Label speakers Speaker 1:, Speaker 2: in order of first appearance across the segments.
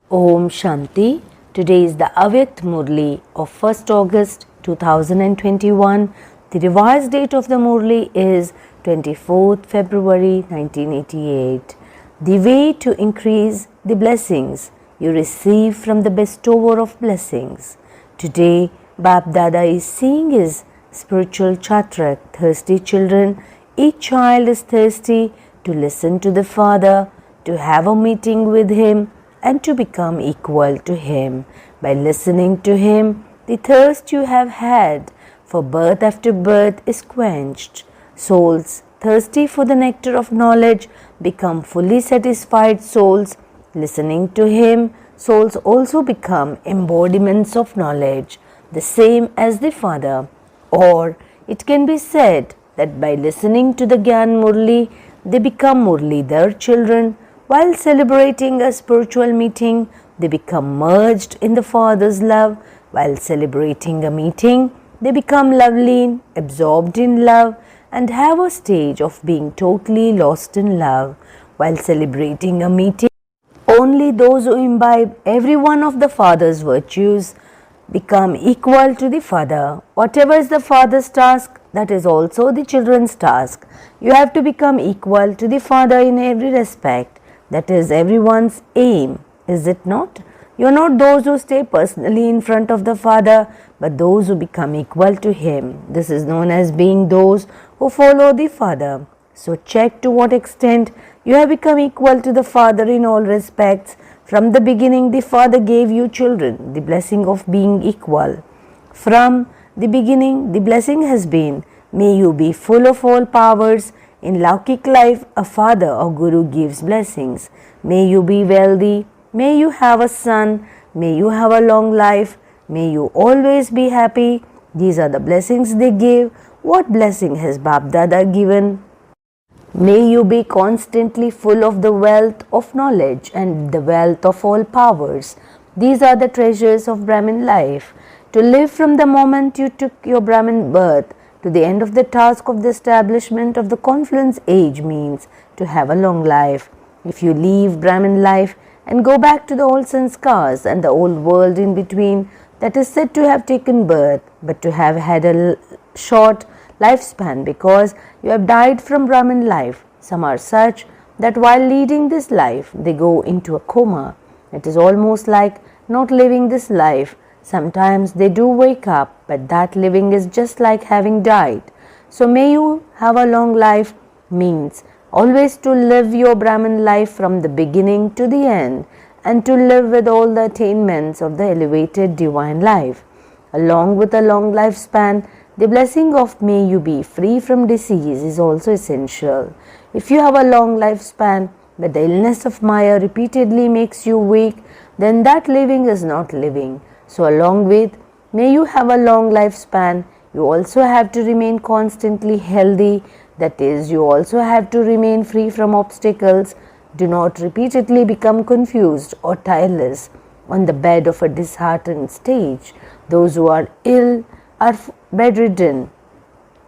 Speaker 1: Om Shanti. Today is the Avyakt Murli of 1st August 2021. The revised date of the Murli is 24th February 1988. The way to increase the blessings you receive from the bestower of blessings. Today, Bap Dada is seeing his spiritual chatrak, thirsty children. Each child is thirsty to listen to the Father, to have a meeting with him, and to become equal to him. By listening to him, the thirst you have had for birth after birth is quenched. Souls thirsty for the nectar of knowledge become fully satisfied souls. Listening to him, souls also become embodiments of knowledge, the same as the Father. Or it can be said that by listening to the Gyan Murli, they become Murlidhar children. While celebrating a spiritual meeting, they become merged in the Father's love. While celebrating a meeting, they become lovely, absorbed in love, and have a stage of being totally lost in love. While celebrating a meeting, only those who imbibe every one of the Father's virtues become equal to the Father. Whatever is the Father's task, that is also the children's task. You have to become equal to the Father in every respect. That is everyone's aim, is it not? You are not those who stay personally in front of the Father, but those who become equal to Him. This is known as being those who follow the Father. So check to what extent you have become equal to the Father in all respects. From the beginning, the Father gave you children the blessing of being equal. From the beginning, the blessing has been, may you be full of all powers. In Laukik life, a father or guru gives blessings. May you be wealthy. May you have a son. May you have a long life. May you always be happy. These are the blessings they give. What blessing has Bap Dada given? May you be constantly full of the wealth of knowledge and the wealth of all powers. These are the treasures of Brahmin life. To live from the moment you took your Brahmin birth to the end of the task of the establishment of the confluence age means to have a long life. If you leave Brahmin life and go back to the old sanskars and the old world in between, that is said to have taken birth, but to have had a short lifespan because you have died from Brahmin life. Some are such that while leading this life, they go into a coma. It is almost like not living this life. Sometimes they do wake up, but that living is just like having died. So may you have a long life means always to live your Brahmin life from the beginning to the end and to live with all the attainments of the elevated divine life. Along with a long lifespan, the blessing of may you be free from disease is also essential. If you have a long lifespan, but the illness of Maya repeatedly makes you weak, then that living is not living. So along with may you have a long lifespan, you also have to remain constantly healthy. That is, you also have to remain free from obstacles. Do not repeatedly become confused or tireless on the bed of a disheartened stage. Those who are ill are bedridden.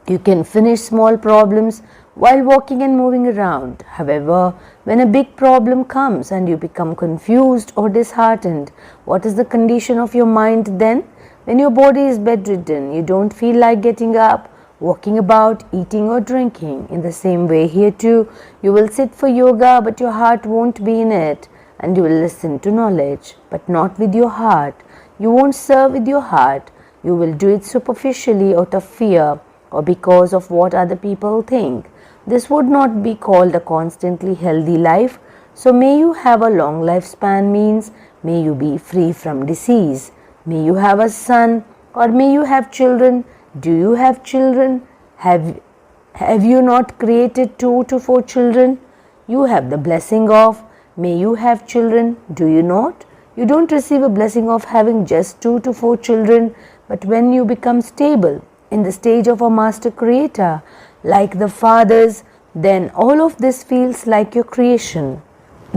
Speaker 1: You can finish small problems while walking and moving around. However, when a big problem comes and you become confused or disheartened, what is the condition of your mind then? When your body is bedridden, you don't feel like getting up, walking about, eating or drinking. In the same way here too, you will sit for yoga but your heart won't be in it, and you will listen to knowledge but not with your heart. You won't serve with your heart. You will do it superficially out of fear or because of what other people think. This would not be called a constantly healthy life. So may you have a long lifespan means may you be free from disease. May you have a son or may you have children. Do you have children? Have you not created 2 to 4 children? You have the blessing of may you have children. Do you not? You don't receive a blessing of having just 2 to 4 children, but when you become stable in the stage of a master creator, like the fathers, then all of this feels like your creation.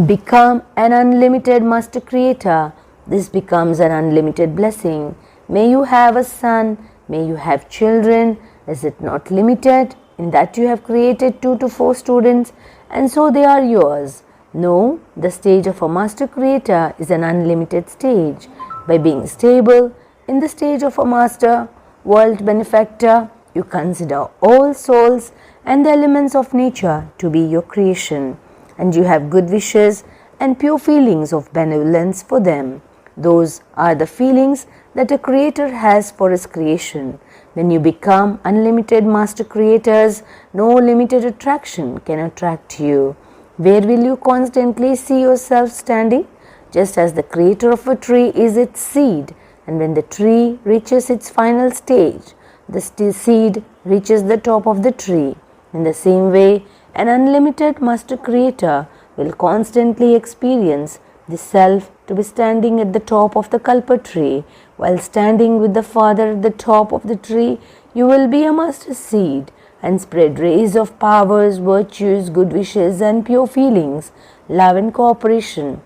Speaker 1: Become an unlimited master creator. This becomes an unlimited blessing. May you have a son. May you have children. Is it not limited in that you have created 2 to 4 students and so they are yours? No, the stage of a master creator is an unlimited stage. By being stable in the stage of a master, world benefactor, you consider all souls and the elements of nature to be your creation, and you have good wishes and pure feelings of benevolence for them. Those are the feelings that a creator has for his creation. When you become unlimited master creators, no limited attraction can attract you. Where will you constantly see yourself standing? Just as the creator of a tree is its seed, and when the tree reaches its final stage, the seed reaches the top of the tree. In the same way, an unlimited master creator will constantly experience the self to be standing at the top of the kalpa tree. While standing with the Father at the top of the tree, you will be a master seed and spread rays of powers, virtues, good wishes and pure feelings, love and cooperation.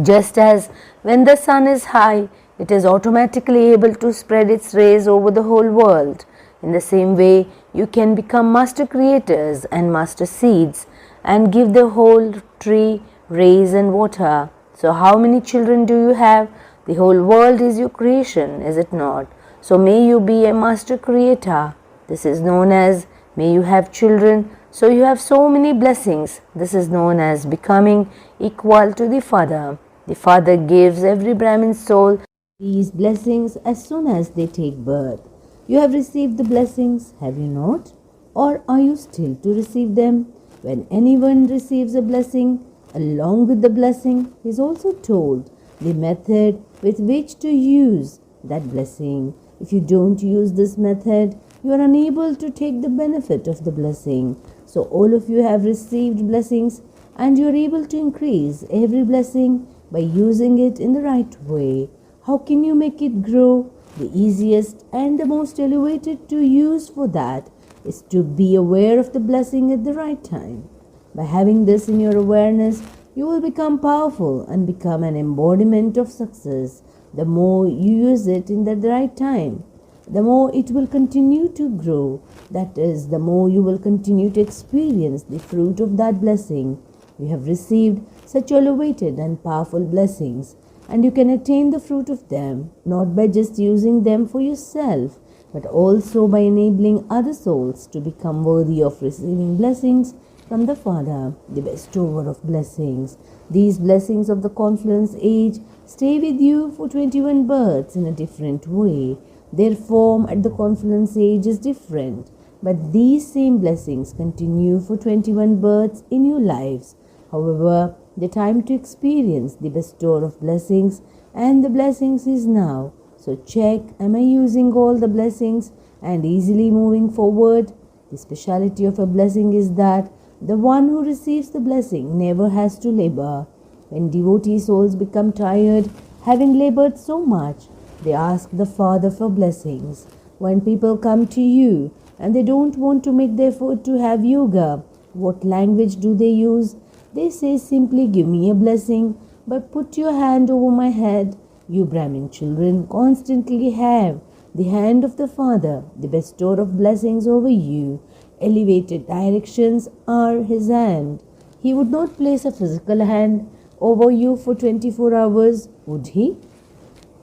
Speaker 1: Just as when the sun is high, it is automatically able to spread its rays over the whole world. In the same way, you can become master creators and master seeds and give the whole tree rays and water. So how many children do you have? The whole world is your creation, is it not? So may you be a master creator. This is known as may you have children, so you have so many blessings. This is known as becoming equal to the Father. The Father gives every Brahmin soul these blessings as soon as they take birth. You have received the blessings, have you not? Or are you still to receive them? When anyone receives a blessing, along with the blessing, he is also told the method with which to use that blessing. If you don't use this method, you are unable to take the benefit of the blessing. So all of you have received blessings and you are able to increase every blessing by using it in the right way. How can you make it grow? The easiest and the most elevated to use for that is to be aware of the blessing at the right time. By having this in your awareness, you will become powerful and become an embodiment of success. The more you use it in the right time, the more it will continue to grow. That is, the more you will continue to experience the fruit of that blessing. You have received such elevated and powerful blessings, and you can attain the fruit of them not by just using them for yourself, but also by enabling other souls to become worthy of receiving blessings from the Father, the bestower of blessings. These blessings of the confluence age stay with you for 21 births in a different way. Their form at the confluence age is different, but these same blessings continue for 21 births in your lives. However, the time to experience the bestower of blessings and the blessings is now. So check, am I using all the blessings and easily moving forward? The speciality of a blessing is that the one who receives the blessing never has to labor. When devotee souls become tired, having labored so much, they ask the Father for blessings. When people come to you and they don't want to make the effort to have yoga, what language do they use? They say simply, give me a blessing, but put your hand over my head. You Brahmin children constantly have the hand of the Father, the bestower of blessings over you. Elevated directions are his hand. He would not place a physical hand over you for 24 hours, would he?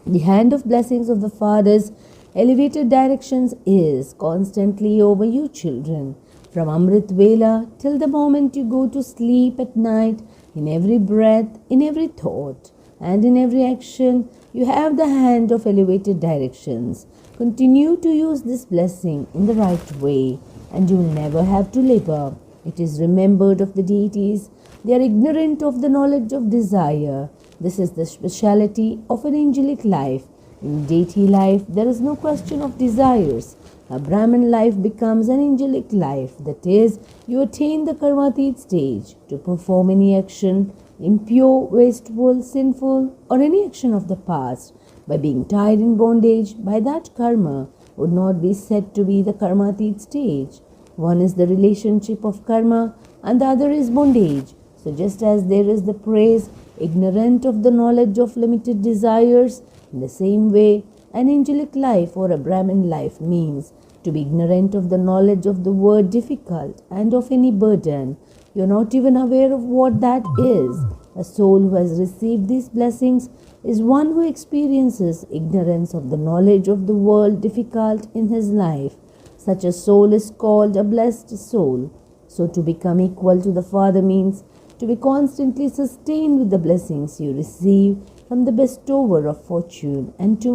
Speaker 1: The hand of blessings of the Father's elevated directions is constantly over you children. From Amrit Vela till the moment you go to sleep at night, in every breath, in every thought, and in every action, you have the hand of elevated directions. Continue to use this blessing in the right way, and you will never have to labor. It is remembered of the deities. They are ignorant of the knowledge of desire. This is the speciality of an angelic life. In deity life, there is no question of desires. A Brahmin life becomes an angelic life. That is, you attain the karmatit stage. To perform any action, impure, wasteful, sinful, or any action of the past, by being tied in bondage by that karma, would not be said to be the karmatit stage. One is the relationship of karma and the other is bondage. So just as there is the praise, ignorant of the knowledge of limited desires, in the same way, an angelic life or a Brahmin life means to be ignorant of the knowledge of the word difficult and of any burden. You're not even aware of what that is. A soul who has received these blessings is one who experiences ignorance of the knowledge of the world difficult in his life. Such a soul is called a blessed soul. So to become equal to the Father means to be constantly sustained with the blessings you receive from the bestower of fortune, and to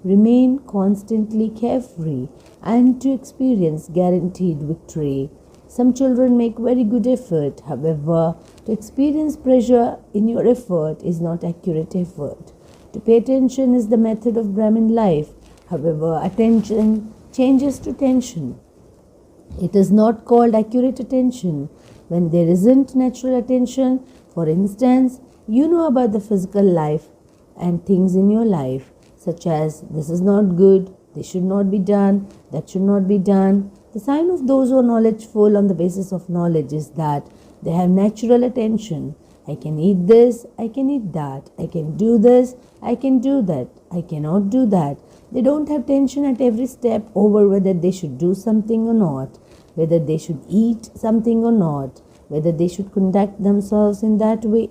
Speaker 1: remain constantly carefree and to experience guaranteed victory. Some children make very good effort. However, to experience pleasure in your effort is not accurate effort. To pay attention is the method of Brahmin life. However, attention changes to tension. It is not called accurate attention when there isn't natural attention. For instance, you know about the physical life and things in your life, such as this is not good, this should not be done, that should not be done. The sign of those who are knowledgeful on the basis of knowledge is that they have natural attention. I can eat this, I can eat that, I can do this, I can do that, I cannot do that. They don't have tension at every step over whether they should do something or not, whether they should eat something or not, whether they should conduct themselves in that way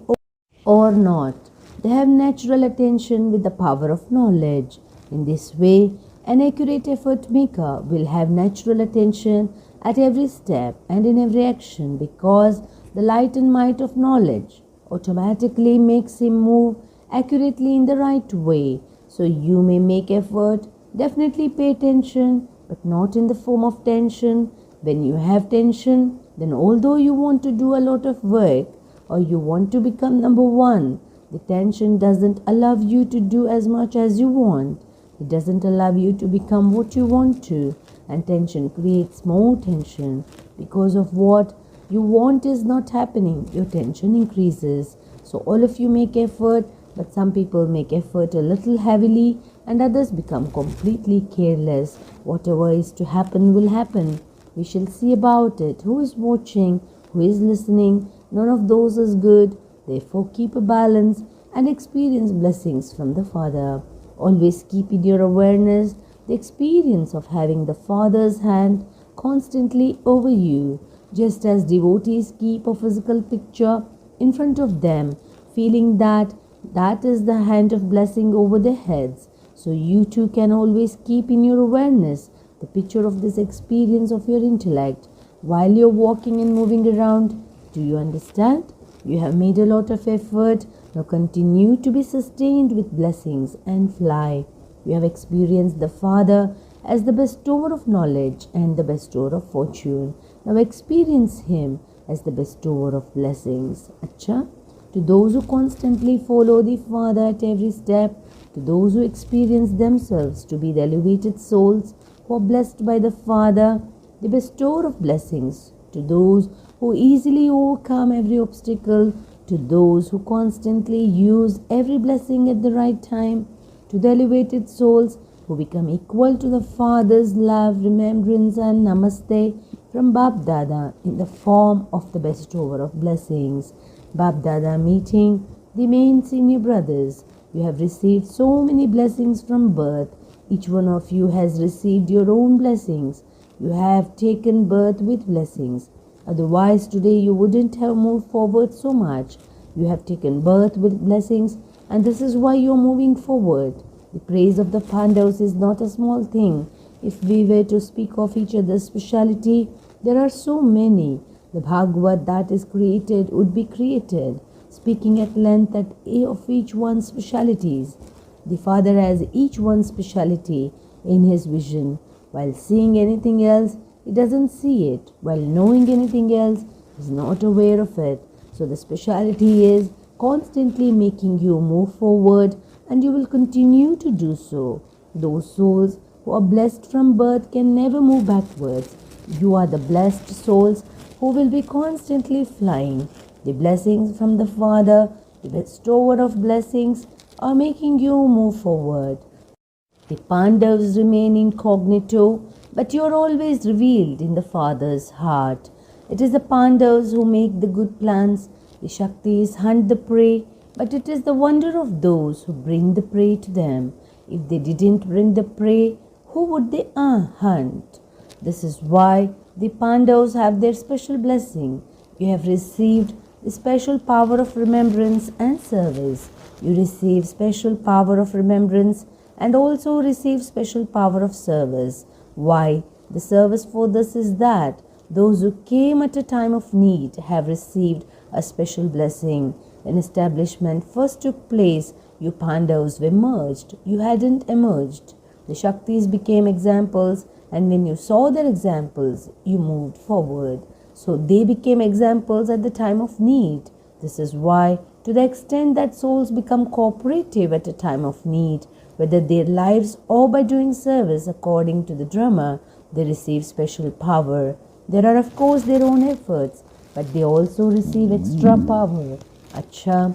Speaker 1: or not. They have natural attention with the power of knowledge. In this way, an accurate effort maker will have natural attention at every step and in every action, because the light and might of knowledge automatically makes him move accurately in the right way. So you may make effort, definitely pay attention, but not in the form of tension. When you have tension, then although you want to do a lot of work or you want to become number one, the tension doesn't allow you to do as much as you want. It doesn't allow you to become what you want to, and tension creates more tension. Because of what you want is not happening, your tension increases. So all of you make effort, but some people make effort a little heavily and others become completely careless. Whatever is to happen will happen. We shall see about it. Who is watching? Who is listening? None of those is good. Therefore, keep a balance and experience blessings from the Father. Always keep in your awareness the experience of having the Father's hand constantly over you, just as devotees keep a physical picture in front of them, feeling that that is the hand of blessing over their heads. So you too can always keep in your awareness the picture of this experience of your intellect while you're walking and moving around. Do you understand? You have made a lot of effort. Now continue to be sustained with blessings and fly. You have experienced the Father as the bestower of knowledge and the bestower of fortune. Now experience Him as the bestower of blessings. Acha? To those who constantly follow the Father at every step, to those who experience themselves to be the elevated souls who are blessed by the Father, the bestower of blessings, to those who easily overcome every obstacle, to those who constantly use every blessing at the right time, to the elevated souls who become equal to the Father's love, remembrance and namaste from Bap Dada in the form of the bestower of blessings. Bap Dada meeting the main senior brothers. You have received so many blessings from birth. Each one of you has received your own blessings. You have taken birth with blessings. Otherwise, today you wouldn't have moved forward so much. You have taken birth with blessings, and this is why you are moving forward. The praise of the Pandavas is not a small thing. If we were to speak of each other's speciality, there are so many. The Bhagavad that is created would be created, speaking at length of each one's specialities. The Father has each one's speciality in His vision. While seeing anything else, He doesn't see it. While knowing anything else, He is not aware of it. So the speciality is constantly making you move forward, and you will continue to do so. Those souls who are blessed from birth can never move backwards. You are the blessed souls who will be constantly flying. The blessings from the Father, the bestower of blessings, are making you move forward. The Pandavas remain incognito, but you are always revealed in the Father's heart. It is the Pandavas who make the good plans, the Shaktis hunt the prey, but it is the wonder of those who bring the prey to them. If they didn't bring the prey, who would they hunt? This is why the Pandavas have their special blessing. You have received the special power of remembrance and service. You receive special power of remembrance and also receive special power of service. Why? The service for this is that those who came at a time of need have received a special blessing. When establishment first took place, you Pandavas were merged. You hadn't emerged. The Shaktis became examples, and when you saw their examples, you moved forward. So they became examples at the time of need. This is why, to the extent that souls become cooperative at a time of need, whether their lives or by doing service according to the drama, they receive special power. There are of course their own efforts, but they also receive extra power. Acha.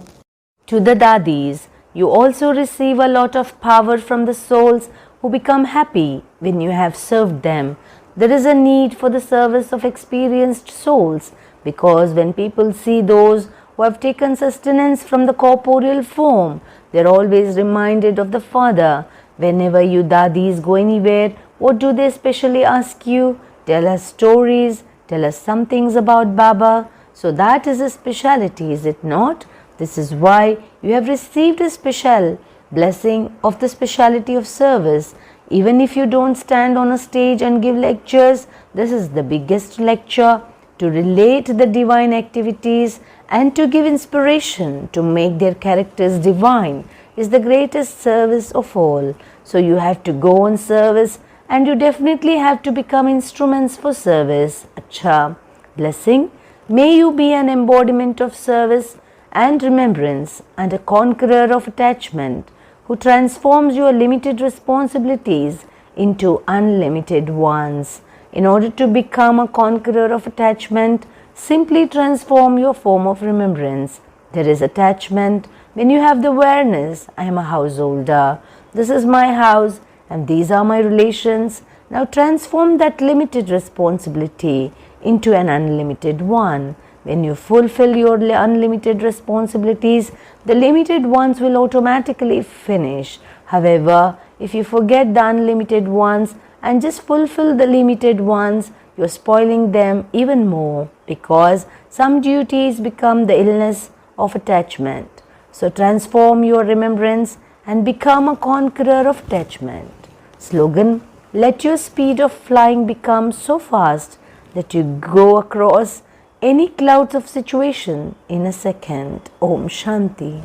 Speaker 1: To the Dadis, you also receive a lot of power from the souls who become happy when you have served them. There is a need for the service of experienced souls, because when people see those who have taken sustenance from the corporeal form, they are always reminded of the Father. Whenever you Dadis go anywhere, what do they specially ask you? Tell us stories, tell us some things about Baba. So that is a speciality, is it not? This is why you have received a special blessing of the speciality of service. Even if you don't stand on a stage and give lectures, this is the biggest lecture to relate the divine activities and to give inspiration to make their characters divine is the greatest service of all. So you have to go on service, and you definitely have to become instruments for service. Acha. Blessing. May you be an embodiment of service and remembrance and a conqueror of attachment who transforms your limited responsibilities into unlimited ones. In order to become a conqueror of attachment, simply transform your form of remembrance. There is attachment when you have the awareness, I am a householder, this is my house and these are my relations. Now transform that limited responsibility into an unlimited one. When you fulfill your unlimited responsibilities, the limited ones will automatically finish. However, if you forget the unlimited ones and just fulfill the limited ones, you are spoiling them even more, because some duties become the illness of attachment. So transform your remembrance and become a conqueror of attachment. Slogan: let your speed of flying become so fast that you go across any clouds of situation in a second. Om Shanti.